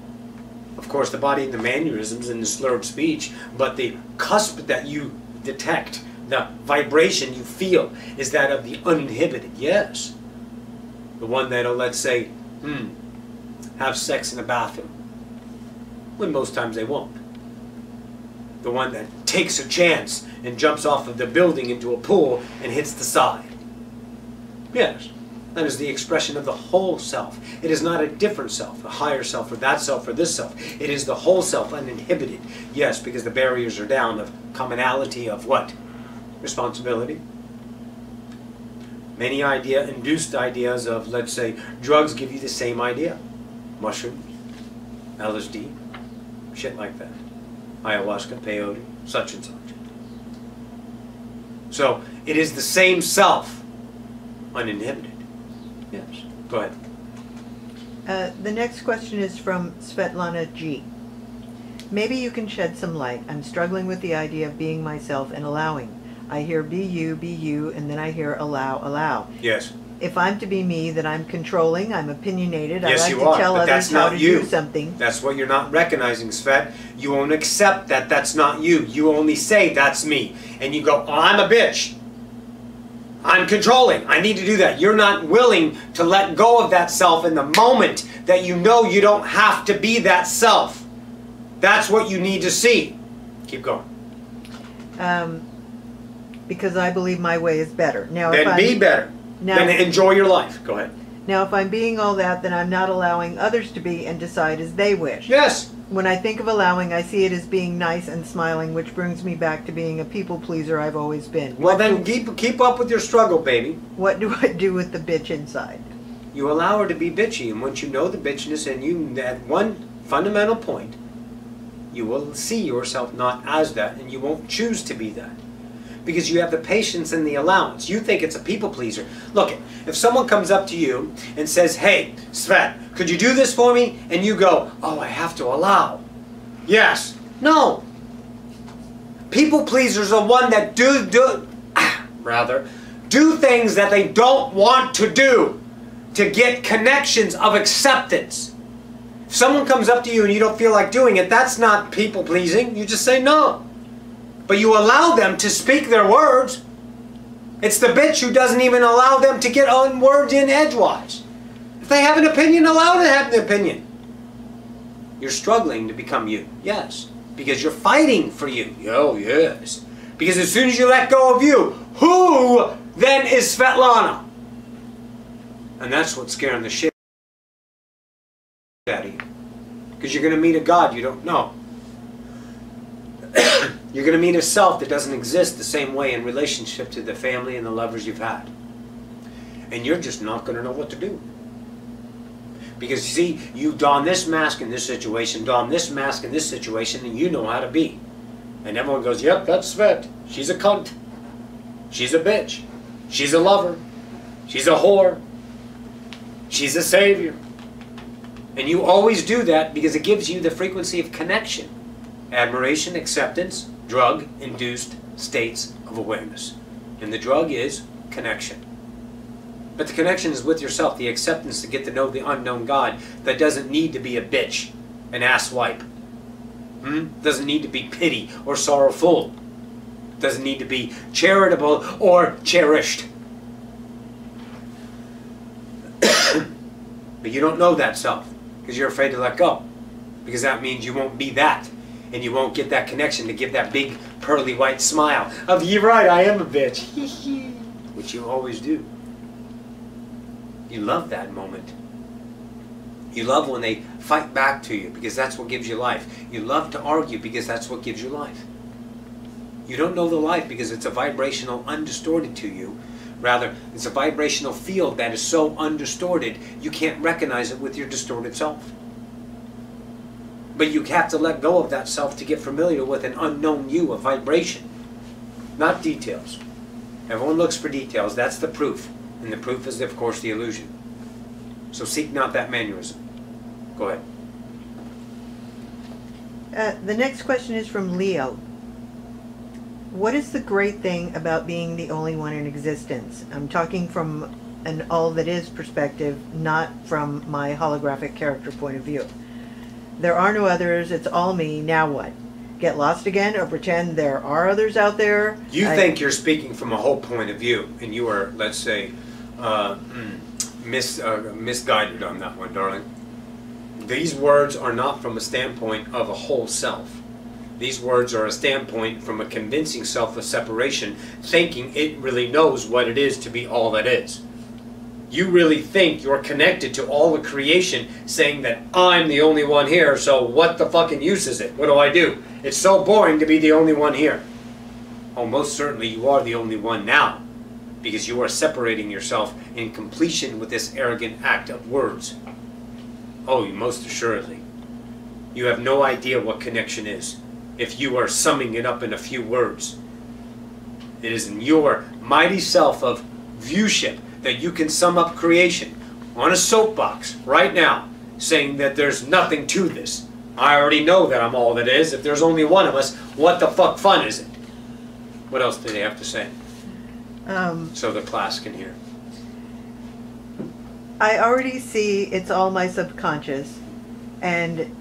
Of course, the body and the mannerisms and the slurred speech, but the cusp that you detect, the vibration you feel, is that of the uninhibited, yes. The one that'll, let's say, have sex in a bathroom, when most times they won't. The one that takes a chance and jumps off of the building into a pool and hits the side. Yes, that is the expression of the whole self. It is not a different self, a higher self, or that self, or this self. It is the whole self, uninhibited. Yes, because the barriers are down of commonality of what? Responsibility. Many induced ideas of, let's say, drugs give you the same idea. Mushrooms, LSD, shit like that. Ayahuasca, peyote, such and such. So, it is the same self. Uninhibited. Yes. Go ahead. The next question is from Svetlana G. Maybe you can shed some light. I'm struggling with the idea of being myself and allowing. I hear be you, and then I hear allow, allow. Yes. If I'm to be me, then I'm controlling, I'm opinionated, Yes, I like you to are, tell but others that's how not to you. do something. That's what you're not recognizing, Svet. You won't accept that that's not you. You only say that's me. And you go, oh, I'm a bitch. I'm controlling. I need to do that. You're not willing to let go of that self in the moment that you know you don't have to be that self. That's what you need to see. Keep going. Because I believe my way is better. Now, Then be better. Now, then enjoy your life. Go ahead. Now, if I'm being all that, then I'm not allowing others to be and decide as they wish. Yes. When I think of allowing, I see it as being nice and smiling, which brings me back to being a people pleaser I've always been. Well, then keep up with your struggle, baby. What do I do with the bitch inside? You allow her to be bitchy, and once you know the bitchiness and you, at one fundamental point, you will see yourself not as that, and you won't choose to be that. Because you have the patience and the allowance. You think it's a people pleaser. Look, if someone comes up to you and says, hey, Svet, could you do this for me? And you go, oh, I have to allow. Yes. No. People pleasers are one that do things that they don't want to do to get connections of acceptance. If someone comes up to you and you don't feel like doing it, that's not people pleasing. You just say no. But you allow them to speak their words. It's the bitch who doesn't even allow them to get on words in edgewise. If they have an opinion, allow them to have an opinion. You're struggling to become you. Yes. Because you're fighting for you. Oh, yes. Because as soon as you let go of you, who then is Svetlana? And that's what's scaring the shit out of you. Because you're going to meet a God you don't know. You're going to meet a self that doesn't exist the same way in relationship to the family and the lovers you've had. And you're just not going to know what to do. Because you see, you don this mask in this situation, don this mask in this situation, and you know how to be. And everyone goes, yep, that's Svet. She's a cunt. She's a bitch. She's a lover. She's a whore. She's a savior. And you always do that because it gives you the frequency of connection. Admiration, acceptance, drug-induced states of awareness. And the drug is connection. But the connection is with yourself, the acceptance to get to know the unknown God that doesn't need to be a bitch, an asswipe. Doesn't need to be pity or sorrowful. Doesn't need to be charitable or cherished. But you don't know that self because you're afraid to let go. Because that means you won't be that. And you won't get that connection to give that big pearly white smile of, you're right, I am a bitch. Which you always do. You love that moment. You love when they fight back to you because that's what gives you life. You love to argue because that's what gives you life. You don't know the life because it's a vibrational undistorted to you. Rather, it's a vibrational field that is so undistorted you can't recognize it with your distorted self. But you have to let go of that self to get familiar with an unknown you, a vibration. Not details. Everyone looks for details. That's the proof. And the proof is, of course, the illusion. So seek not that mannerism. Go ahead. The next question is from Leo. What is the great thing about being the only one in existence? I'm talking from an all that is perspective, not from my holographic character point of view. There are no others, it's all me, now what? Get lost again or pretend there are others out there? You think you're speaking from a whole point of view, and you are, let's say, misguided on that one, darling. These words are not from a standpoint of a whole self. These words are a standpoint from a convincing self of separation, thinking it really knows what it is to be all that is. You really think you're connected to all the creation, saying that I'm the only one here, so what the fucking use is it? What do I do? It's so boring to be the only one here. Oh, most certainly you are the only one now, because you are separating yourself in completion with this arrogant act of words. Oh, most assuredly. You have no idea what connection is, if you are summing it up in a few words. It is in your mighty self of viewship that you can sum up creation on a soapbox right now, saying that there's nothing to this. I already know that I'm all that is. If there's only one of us, what the fuck fun is it? What else do they have to say? So the class can hear. I already see it's all my subconscious, and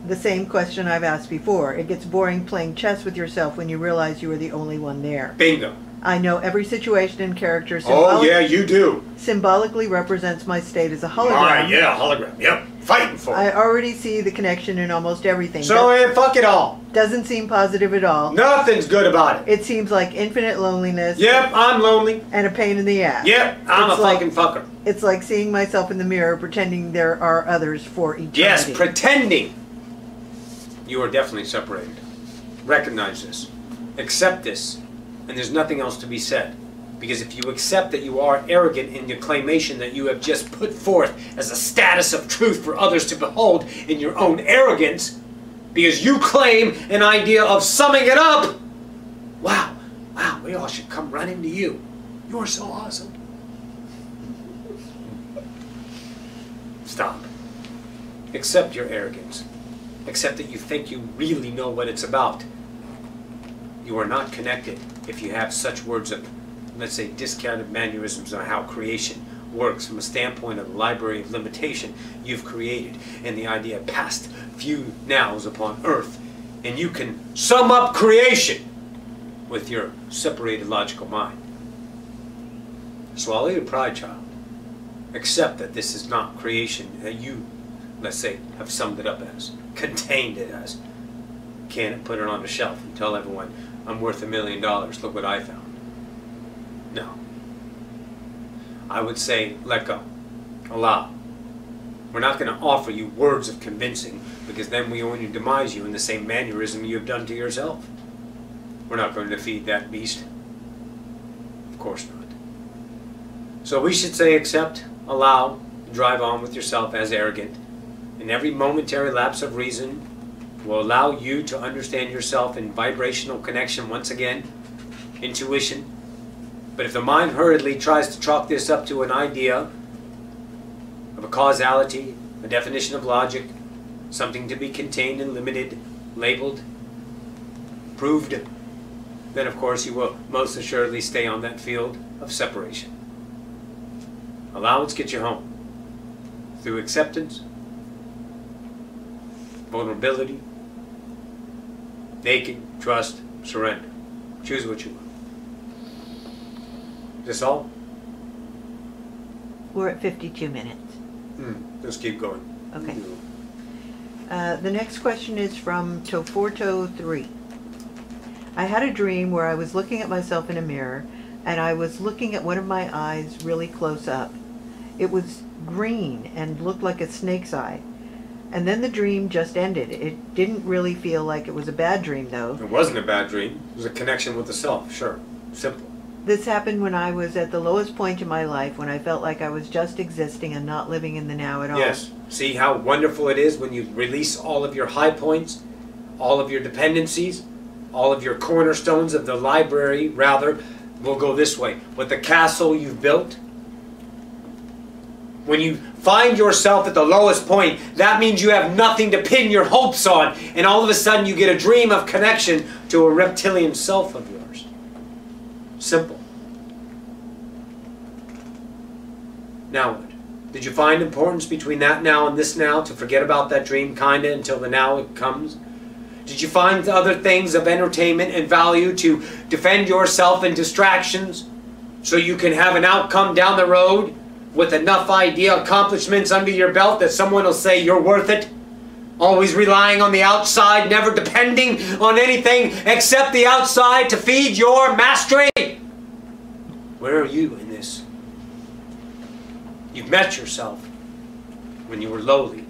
the same question I've asked before. It gets boring playing chess with yourself when you realize you are the only one there. Bingo. I know every situation and character Oh, yeah, you do. symbolically represents my state as a hologram. Right, yeah, hologram. Yep, fighting for I it. already see the connection in almost everything. So, fuck it all. Doesn't seem positive at all. Nothing's good about it. It seems like infinite loneliness. Yep, I'm lonely. And a pain in the ass. Yep, I'm It's a like- fucking fucker. It's like seeing myself in the mirror, pretending there are others for eternity. Yes, pretending. You are definitely separated. Recognize this. Accept this. And there's nothing else to be said. Because if you accept that you are arrogant in your claimation that you have just put forth as a status of truth for others to behold in your own arrogance, because you claim an idea of summing it up, wow, we all should come running to you. You're so awesome. Stop. Accept your arrogance. Accept that you think you really know what it's about. You are not connected if you have such words of, let's say, discounted mannerisms on how creation works from a standpoint of the library of limitation you've created and the idea of past few nows upon earth. And you can sum up creation with your separated logical mind. Swallow your pride, child. Accept that this is not creation that you, let's say, have summed it up as, contained it as. Can't put it on the shelf and tell everyone, I'm worth $1 million, look what I found. No. I would say, let go. Allow. We're not going to offer you words of convincing, because then we only demise you in the same mannerism you have done to yourself. We're not going to feed that beast. Of course not. So we should say accept, allow, drive on with yourself as arrogant. And every momentary lapse of reason will allow you to understand yourself in vibrational connection once again, intuition. But if the mind hurriedly tries to chalk this up to an idea of a causality, a definition of logic, something to be contained and limited, labeled, proved, then of course you will most assuredly stay on that field of separation. Allowance gets you home through acceptance, vulnerability, naked, trust, surrender. Choose what you want. Is this all? We're at 52 minutes. Let's keep going. Okay. The next question is from Toforto 3. I had a dream where I was looking at myself in a mirror, and I was looking at one of my eyes really close up. It was green and looked like a snake's eye. And then the dream just ended. It didn't really feel like it was a bad dream, though. It wasn't a bad dream. It was a connection with the self, sure. Simple. This happened when I was at the lowest point in my life, when I felt like I was just existing and not living in the now at all. Yes. See how wonderful it is when you release all of your high points, all of your dependencies, all of your cornerstones of the library, rather. We'll go this way. With the castle you've built, when you find yourself at the lowest point, that means you have nothing to pin your hopes on, and all of a sudden you get a dream of connection to a reptilian self of yours. Simple. Now what? Did you find importance between that now and this now to forget about that dream kinda until the now it comes? Did you find other things of entertainment and value to defend yourself in distractions so you can have an outcome down the road with enough accomplishments under your belt that someone will say you're worth it? Always relying on the outside, never depending on anything except the outside to feed your mastery? Where are you in this? You've met yourself when you were lowly,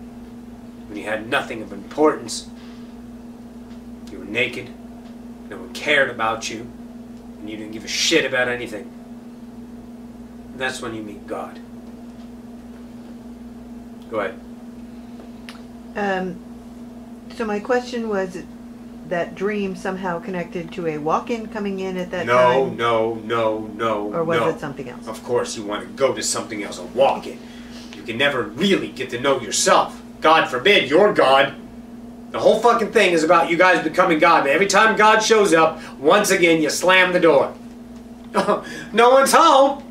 when you had nothing of importance. You were naked, no one cared about you, and you didn't give a shit about anything. And that's when you meet God. Go ahead. So my question was, that dream somehow connected to a walk-in coming in at that No, time? no. Or was it something else? Of course you want to go to something else, a walk-in. You can never really get to know yourself. God forbid, you're God. The whole fucking thing is about you guys becoming God. But every time God shows up, once again, you slam the door. No one's home.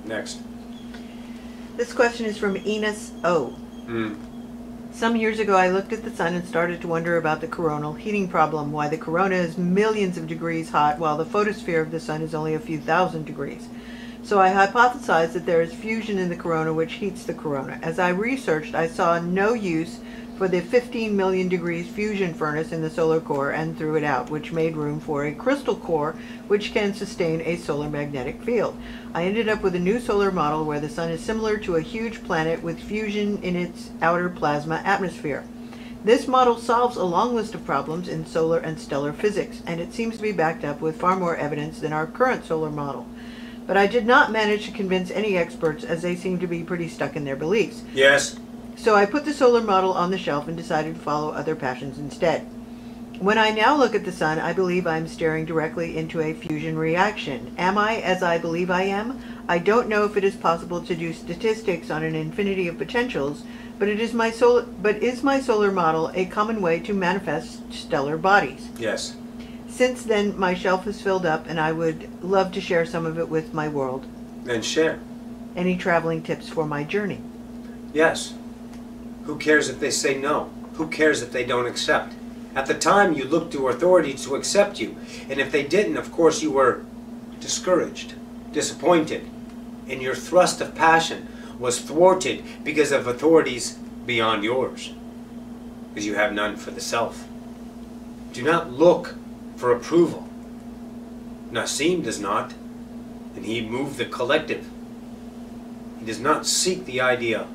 Next. This question is from Enos O. Some years ago, I looked at the sun and started to wonder about the coronal heating problem, why the corona is millions of degrees hot while the photosphere of the sun is only a few thousand degrees. So I hypothesized that there is fusion in the corona which heats the corona. As I researched, I saw no use for the 15 million degrees fusion furnace in the solar core and threw it out, which made room for a crystal core which can sustain a solar magnetic field. I ended up with a new solar model where the sun is similar to a huge planet with fusion in its outer plasma atmosphere. This model solves a long list of problems in solar and stellar physics, and it seems to be backed up with far more evidence than our current solar model. But I did not manage to convince any experts, as they seem to be pretty stuck in their beliefs. Yes. So I put the solar model on the shelf and decided to follow other passions instead. When I now look at the sun, I believe I am staring directly into a fusion reaction. Am I as I believe I am? I don't know if it is possible to do statistics on an infinity of potentials, but is my solar model a common way to manifest stellar bodies? Yes. Since then, my shelf is filled up, and I would love to share some of it with my world. Then share. Any traveling tips for my journey? Yes. Who cares if they say no? Who cares if they don't accept? At the time, you looked to authorities to accept you. And if they didn't, of course, you were discouraged, disappointed. And your thrust of passion was thwarted because of authorities beyond yours. Because you have none for the self. Do not look for approval. Nassim does not. And he moved the collective. He does not seek the idea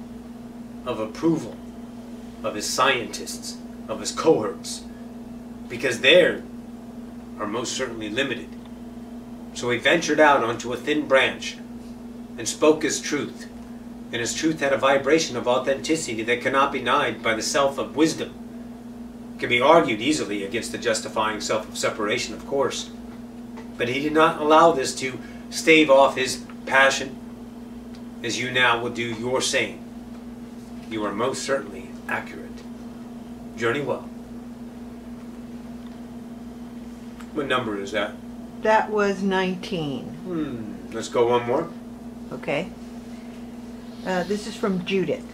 of approval of his scientists, of his cohorts, because they are most certainly limited. So he ventured out onto a thin branch and spoke his truth. And his truth had a vibration of authenticity that cannot be denied by the self of wisdom. It can be argued easily against the justifying self of separation, of course. But he did not allow this to stave off his passion, as you now will do your same. You are most certainly accurate. Journey well. What number is that? That was 19. Let's go one more. Okay. This is from Judith.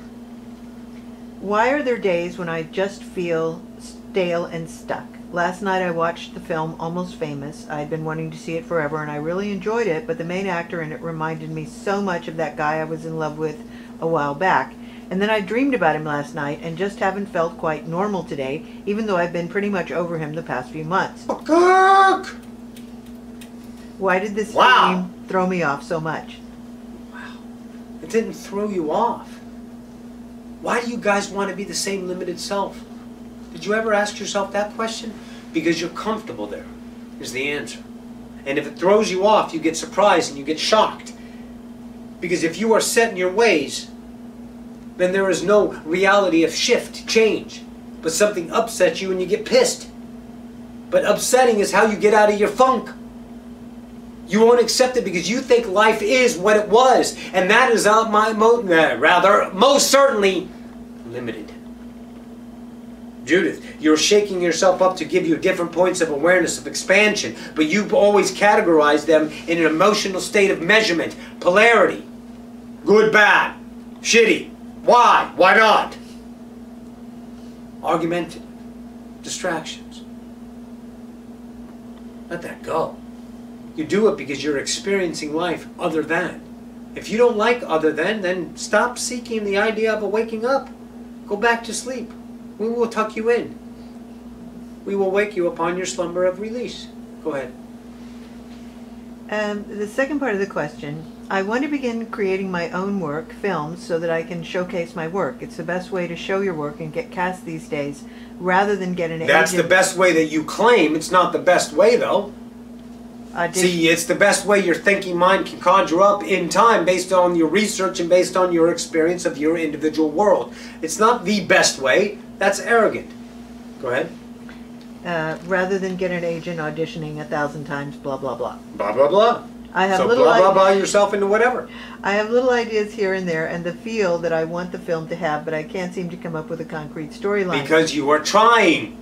Why are there days when I just feel stale and stuck? Last night I watched the film Almost Famous. I had been wanting to see it forever and I really enjoyed it, but the main actor in it reminded me so much of that guy I was in love with a while back. And then I dreamed about him last night and just haven't felt quite normal today, even though I've been pretty much over him the past few months. Why did this dream throw me off so much? Wow. It didn't throw you off. Why do you guys want to be the same limited self? Did you ever ask yourself that question? Because you're comfortable there, is the answer. And if it throws you off, you get surprised and you get shocked. Because if you are set in your ways, then there is no reality of shift, change. But something upsets you and you get pissed. But upsetting is how you get out of your funk. You won't accept it because you think life is what it was. And that is most certainly limited. Judith, you're shaking yourself up to give you different points of awareness, of expansion. But you've always categorized them in an emotional state of measurement, polarity. Good, bad, shitty. Why? Why not? Argumented. Distractions. Let that go. You do it because you're experiencing life other than. If you don't like other than, then stop seeking the idea of a waking up. Go back to sleep. We will tuck you in. We will wake you upon your slumber of release. Go ahead. The second part of the question, I want to begin creating my own work, films, so that I can showcase my work. It's the best way to show your work and get cast these days, rather than get an agent. That's the best way that you claim. It's not the best way, though. See, it's the best way your thinking mind can conjure up in time based on your research and based on your experience of your individual world. It's not the best way. That's arrogant. Go ahead. Rather than get an agent auditioning 1,000 times, blah, blah, blah. Blah, blah, blah. I have So little blah, blah, ideas. blah yourself into whatever. I have little ideas here and there, and the feel that I want the film to have, but I can't seem to come up with a concrete storyline. Because you are trying.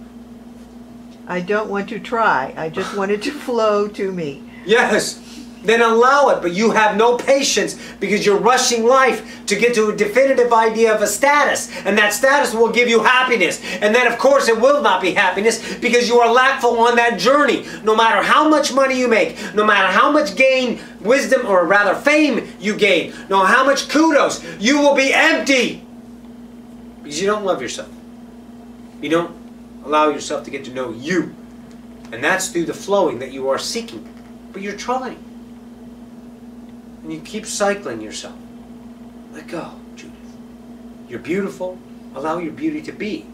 I don't want to try. I just want it to flow to me. Yes. Then allow it, but you have no patience because you're rushing life to get to a definitive idea of a status, and that status will give you happiness. And then of course it will not be happiness because you are lackful on that journey. No matter how much money you make, no matter how much gain, wisdom, or rather fame you gain, no matter how much kudos, you will be empty because you don't love yourself. You don't allow yourself to get to know you, and that's through the flowing that you are seeking, but you're trying. And you keep cycling yourself. Let go, Judith. You're beautiful. Allow your beauty to be.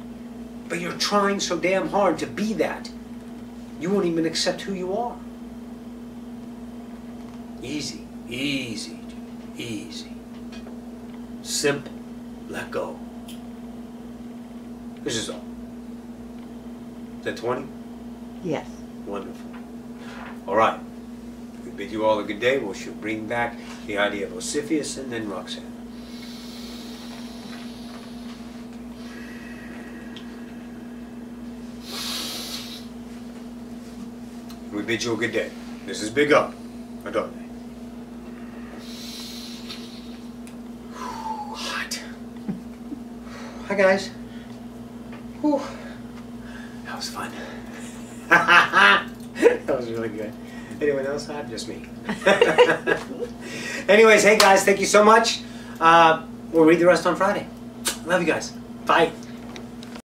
But you're trying so damn hard to be that. You won't even accept who you are. Easy, easy, Judith. Easy. Simple. Let go. This is all. Is that 20? Yes. Wonderful. All right. We bid you all a good day. We should bring back the idea of Ocyphius and then Roxanne. We bid you a good day. This is Big Up. Adore. Hot. Hi guys. Whew. That was fun. That was really good. Anyone else hot? Just me. Anyways, hey guys, thank you so much. We'll read the rest on Friday. Love you guys. Bye.